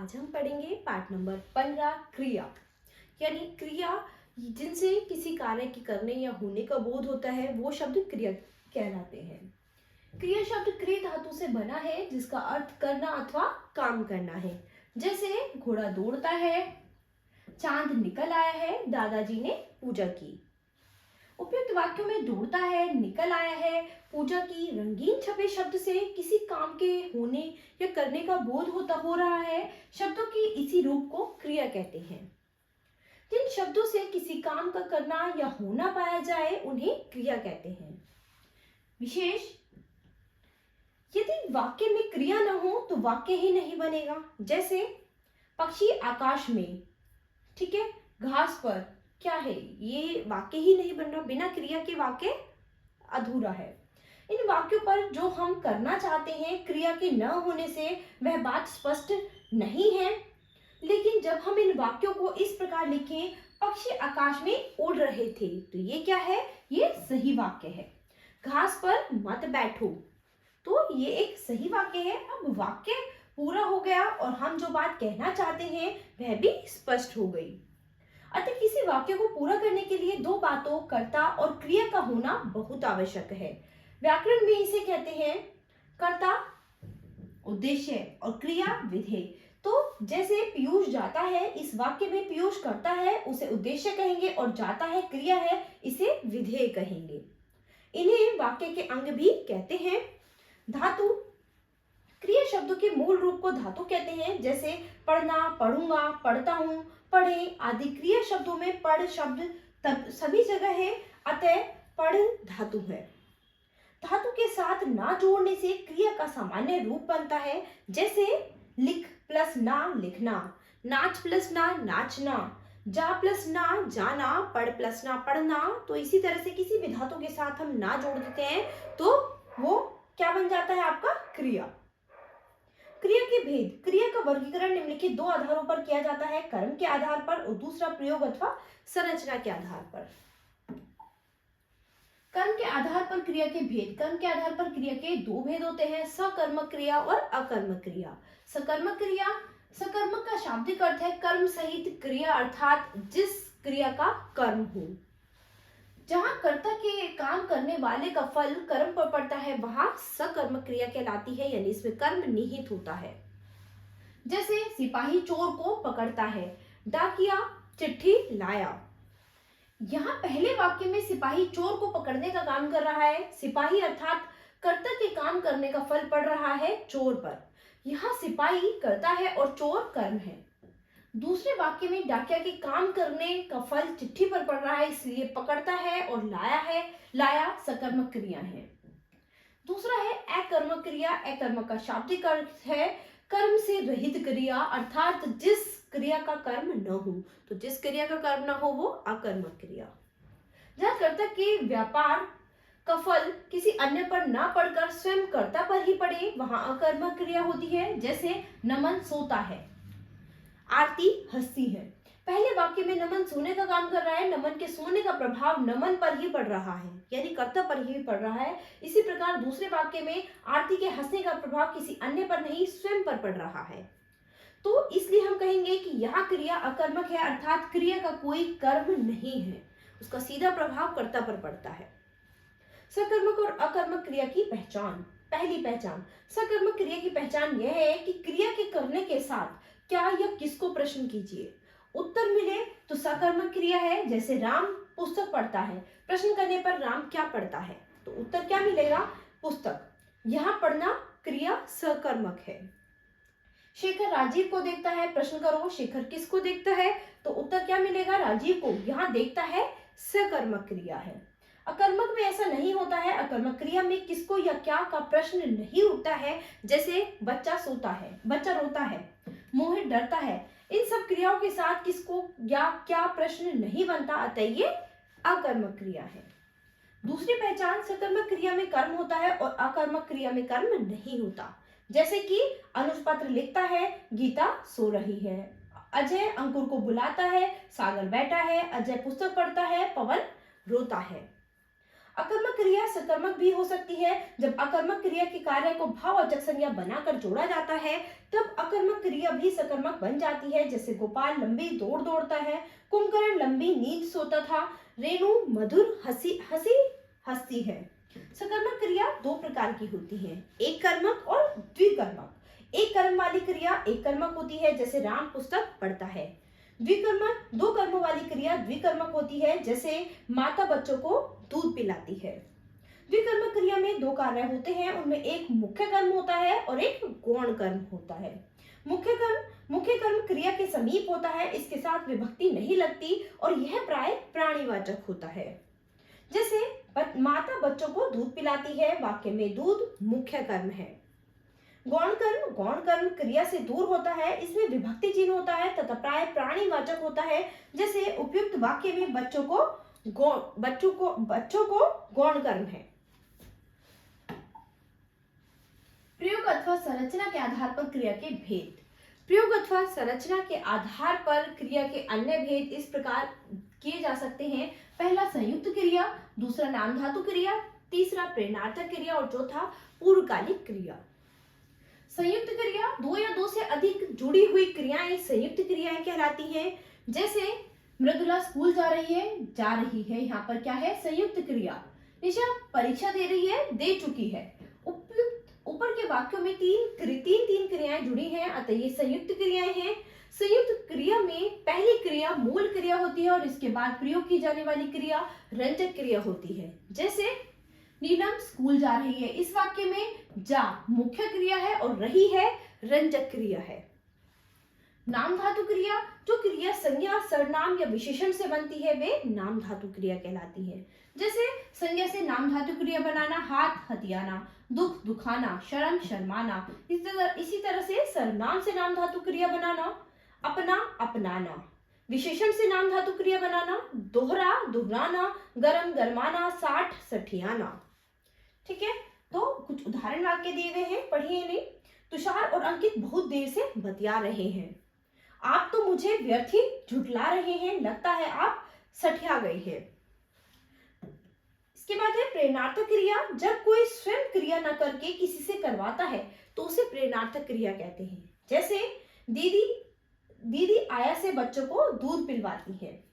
आज हम पढ़ेंगे पाठ नंबर 15 क्रिया। यानी क्रिया जिनसे किसी कार्य के करने या होने का बोध होता है वो शब्द क्रिया कहलाते हैं। क्रिया शब्द क्रिय धातु से बना है जिसका अर्थ करना अथवा काम करना है। जैसे घोड़ा दौड़ता है, चांद निकल आया है, दादाजी ने पूजा की। उपयुक्त वाक्यों में दौड़ता है, निकल आया है, पूजा की, रंगीन छपे शब्द से किसी काम के होने या करने का बोध हो रहा है। शब्दों की इसी रूप को क्रिया कहते हैं। जिन शब्दों से किसी काम का करना या होना पाया जाए उन्हें क्रिया कहते हैं। विशेष यदि वाक्य में क्रिया न हो तो वाक्य ही नहीं बनेगा। जैसे पक्षी आकाश में, ठीक है, घास पर, क्या है, ये वाक्य ही नहीं बन रहा। बिना क्रिया के वाक्य अधूरा है। इन वाक्यों पर जो हम करना चाहते हैं क्रिया के न होने से वह बात स्पष्ट नहीं है। लेकिन जब हम इन वाक्यों को इस प्रकार लिखें, पक्षी आकाश में उड़ रहे थे, तो ये क्या है, ये सही वाक्य है। घास पर मत बैठो, तो ये एक सही वाक्य है। अब वाक्य पूरा हो गया और हम जो बात कहना चाहते हैं वह भी स्पष्ट हो गई। अतः किसी वाक्य को पूरा करने के लिए दो बातों, कर्ता और क्रिया का होना बहुत आवश्यक है। व्याकरण में इसे कहते हैं कर्ता उद्देश्य और क्रिया विधेय। तो जैसे पीयूष जाता है, इस वाक्य में पीयूष करता है, उसे उद्देश्य कहेंगे, और जाता है क्रिया है, इसे विधेय कहेंगे। इन्हें वाक्य के अंग भी कहते हैं। धातु क्रिया शब्दों के मूल रूप को धातु कहते हैं। जैसे पढ़ना, पढ़ूंगा, पढ़ता हूं, पढ़े आदि क्रिया शब्दों में पढ़ शब्द तब सभी जगह है, अतः पढ़ धातु है। धातु के साथ ना जोड़ने से क्रिया का सामान्य रूप बनता है। जैसे लिख प्लस ना लिखना, नाच प्लस ना नाचना, जा प्लस ना जाना, पढ़ प्लस ना पढ़ना। तो इसी तरह से किसी भी धातु के साथ हम ना जोड़ देते हैं तो वो क्या बन जाता है, आपका क्रिया। क्रिया के भेद। क्रिया का वर्गीकरण निम्नलिखित दो आधारों पर किया जाता है, कर्म के आधार पर और दूसरा प्रयोग अथवा संरचना के आधार पर। कर्म के आधार पर क्रिया के भेद। कर्म के आधार पर क्रिया के दो भेद होते हैं, सकर्मक क्रिया और अकर्मक क्रिया। सकर्मक क्रिया, सकर्मक का शाब्दिक अर्थ है कर्म सहित क्रिया, अर्थात जिस क्रिया का कर्म हो। जहां कर्ता के काम करने वाले का फल कर्म पर पड़ता है वहां सकर्मक क्रिया कहलाती है, यानी इसमें कर्म निहित होता है। जैसे सिपाही चोर को पकड़ता है, डाकिया चिट्ठी लाया। यहाँ पहले वाक्य में सिपाही चोर को पकड़ने का काम कर रहा है। सिपाही अर्थात कर्ता के काम करने का फल पड़ रहा है चोर पर। यहाँ सिपाही कर्ता है और चोर कर्म है। दूसरे वाक्य में डाकिया के काम करने का फल चिट्ठी पर पड़ रहा है, इसलिए पकड़ता है, और लाया है, लाया सकर्मक क्रिया है। दूसरा है अकर्मक क्रिया। अकर्मक का शाब्दिक अर्थ है कर्म से रहित क्रिया, अर्थात जिस क्रिया का कर्म न हो। तो जिस क्रिया का कर्म न हो वो अकर्मक क्रिया। जहाँ कर्ता के व्यापार का फल किसी अन्य पर न पड़कर स्वयं कर्ता पर ही पड़े वहां अकर्मक क्रिया होती है। जैसे नमन सोता है, आरती हंसती है। पहले वाक्य में नमन सोने का काम कर रहा है, नमन के सोने का प्रभाव नमन पर ही पड़ रहा है, यानी कर्ता पर ही पड़ रहा है। इसी प्रकार दूसरे वाक्य में आरती के हंसने का प्रभाव किसी अन्य पर नहीं, स्वयं पर पड़ रहा है। तो इसलिए हम कहेंगे कि यहाँ क्रिया अकर्मक है, अर्थात क्रिया का कोई कर्म नहीं है, उसका सीधा प्रभाव कर्ता पर पड़ता है। सकर्मक और अकर्मक क्रिया की पहचान। पहली पहचान, सकर्मक क्रिया की पहचान यह है कि क्रिया के करने के साथ क्या या किसको प्रश्न कीजिए, उत्तर मिले तो सकर्मक क्रिया है। जैसे राम पुस्तक पढ़ता है, प्रश्न करने पर राम क्या पढ़ता है, तो उत्तर क्या मिलेगा, पुस्तक। यहाँ पढ़ना क्रिया सकर्मक है। शेखर राजीव को देखता है, प्रश्न करो शेखर किसको देखता है, तो उत्तर क्या मिलेगा, राजीव को। यहाँ देखता है सकर्मक क्रिया है। अकर्मक में ऐसा नहीं होता है। अकर्मक क्रिया में किसको या क्या का प्रश्न नहीं उठता है। जैसे बच्चा सोता है, बच्चा रोता है, मोहित डरता है। इन सब क्रियाओं के साथ किसको या क्या प्रश्न नहीं बनता, अतः ये अकर्मक क्रिया है। दूसरी पहचान, सकर्मक क्रिया में कर्म होता है और अकर्मक क्रिया में कर्म नहीं होता। जैसे कि अनुज पत्र लिखता है, गीता सो रही है, अजय अंकुर को बुलाता है, सागर बैठा है, अजय पुस्तक पढ़ता है, पवन रोता है। अकर्मक क्रिया सकर्मक भी हो सकती है। जब अकर्मक क्रिया के कार्य को भाववाचक संज्ञा बनाकर जोड़ा जाता है तब अकर्मक क्रिया भी सकर्मक बन जाती है। जैसे गोपाल लंबी दौड़ दौड़ता है, कुंभकर्ण लंबी नींद सोता था, रेणु मधुर हंसी हंसती है। सकर्मक क्रिया दो प्रकार की होती है, एक कर्मक और द्विकर्मक। एक कर्म वाली क्रिया एक कर्मक होती है, जैसे राम पुस्तक पढ़ता है। द्विकर्मक दो कर्मों वाली क्रिया द्विकर्मक होती है, जैसे माता बच्चों को दूध पिलाती है। द्विकर्मक क्रिया में दो कार्य होते हैं, उनमें एक मुख्य कर्म होता है और एक गौण कर्म होता है। मुख्य कर्म क्रिया के समीप होता है, इसके साथ विभक्ति नहीं लगती और यह प्राय प्राणीवाचक होता है। जैसे माता बच्चों को दूध पिलाती है, वाक्य में दूध मुख्य कर्म है। गौण कर्म क्रिया से दूर होता है, इसमें विभक्ति चिन्ह होता है तथा प्राय प्राणीवाचक होता है। जैसे उपयुक्त वाक्य में बच्चों को गौण कर्म है। प्रयोग अथवा संरचना के आधार पर क्रिया के भेद। प्रयोग अथवा संरचना के आधार पर क्रिया के अन्य भेद इस प्रकार किए जा सकते हैं। पहला संयुक्त क्रिया, दूसरा नाम धातु क्रिया, तीसरा प्रेरणार्थक क्रिया और चौथा पूर्वकालिक क्रिया। संयुक्त क्रिया दो या दो से अधिक जुड़ी हुई क्रियाएं संयुक्त क्रियाएं कहलाती हैं। जैसे मृदुला स्कूल जा रही है, यहाँ पर क्या है, संयुक्त क्रिया। निशा परीक्षा दे रही है, दे चुकी है। ऊपर के वाक्यों में तीन क्रियाएं जुड़ी हैं, अतः ये संयुक्त क्रियाएं हैं। संयुक्त क्रिया में पहली क्रिया मूल क्रिया होती है और इसके बाद प्रयोग की जाने वाली क्रिया रंजक क्रिया होती है। जैसे नीलम स्कूल जा रही है, इस वाक्य में जा मुख्य क्रिया है और रही है रंजक क्रिया है। नाम धातु क्रिया, जो क्रिया संज्ञा सर्वनाम या विशेषण से बनती है, वे नाम धातु क्रिया कहलाती है। जैसे संज्ञा से नाम धातु क्रिया बनाना, हाथ हथियाना, दुख दुखाना, शर्म शर्माना। इसी तरह से सर्वनाम से नाम धातु क्रिया बनाना, अपना अपनाना। विशेषण से नाम धातु क्रिया बनाना, दोहरा दोहराना, गरम गरमाना, साठ सठियाना। ठीक है, तो कुछ उदाहरण वाक्य दिए गए हैं, पढ़िए इन्हें। तुषार और अंकित बहुत देर से बतिया रहे हैं। आप तो मुझे व्यर्थ ही झुठला रहे हैं, लगता है आप सठिया गए हैं। इसके बाद है प्रेरणार्थक क्रिया। जब कोई स्वयं क्रिया न करके किसी से करवाता है तो उसे प्रेरणार्थक क्रिया कहते हैं। जैसे दीदी आया से बच्चों को दूध पिलवाती है,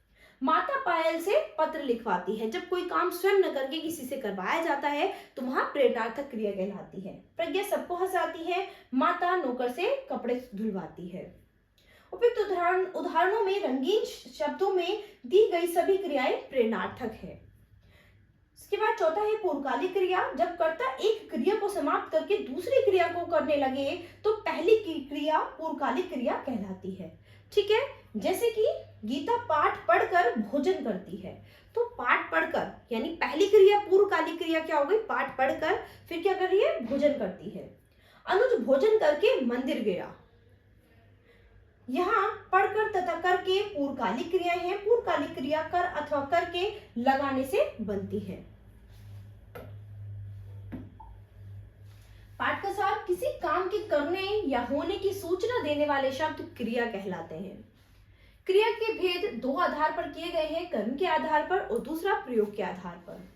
माता पायल से पत्र लिखवाती है। जब कोई काम स्वयं न करके किसी से करवाया जाता है तो वहां प्रेरणार्थक क्रिया कहलाती है। प्रज्ञा सबको हंसाती है, माता नौकर से कपड़े धुलवाती है। उपयुक्त उदाहरणों में रंगीन शब्दों में दी गई सभी क्रियाएं प्रेरणार्थक है। इसके बाद चौथा है पूर्वकालिक क्रिया। जब कर्ता एक क्रिया को समाप्त करके दूसरी क्रिया को करने लगे तो पहली की क्रिया पूर्वकालिक क्रिया कहलाती है। ठीक है, जैसे कि गीता पाठ पढ़कर भोजन करती है, तो पाठ पढ़कर यानी पहली क्रिया पूर्वकालिक क्रिया क्या हो गई, पाठ पढ़कर, फिर क्या कर रही है, भोजन करती है। अनुज भोजन करके मंदिर गया। यहाँ पढ़कर तथा करके पूर्वकालिक क्रियाएं हैं। पूर्वकालिक क्रिया कर अथवा करके लगाने से बनती है। पाठ का सार, किसी काम के करने या होने की सूचना देने वाले शब्द क्रिया कहलाते हैं। क्रिया के भेद दो आधार पर किए गए हैं, कर्म के आधार पर और दूसरा प्रयोग के आधार पर।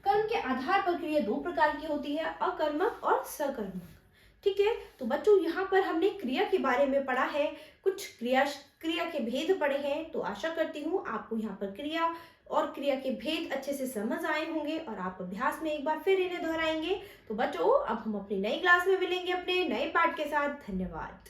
कर्म के आधार पर क्रिया दो प्रकार की होती है, अकर्मक और सकर्मक। ठीक है, तो बच्चों यहाँ पर हमने क्रिया के बारे में पढ़ा है, कुछ क्रिया के भेद पढ़े हैं। तो आशा करती हूँ आपको यहाँ पर क्रिया और क्रिया के भेद अच्छे से समझ आए होंगे और आप अभ्यास में एक बार फिर इन्हें दोहराएंगे। तो बच्चों अब हम अपनी नई क्लास में मिलेंगे अपने नए पाठ के साथ। धन्यवाद।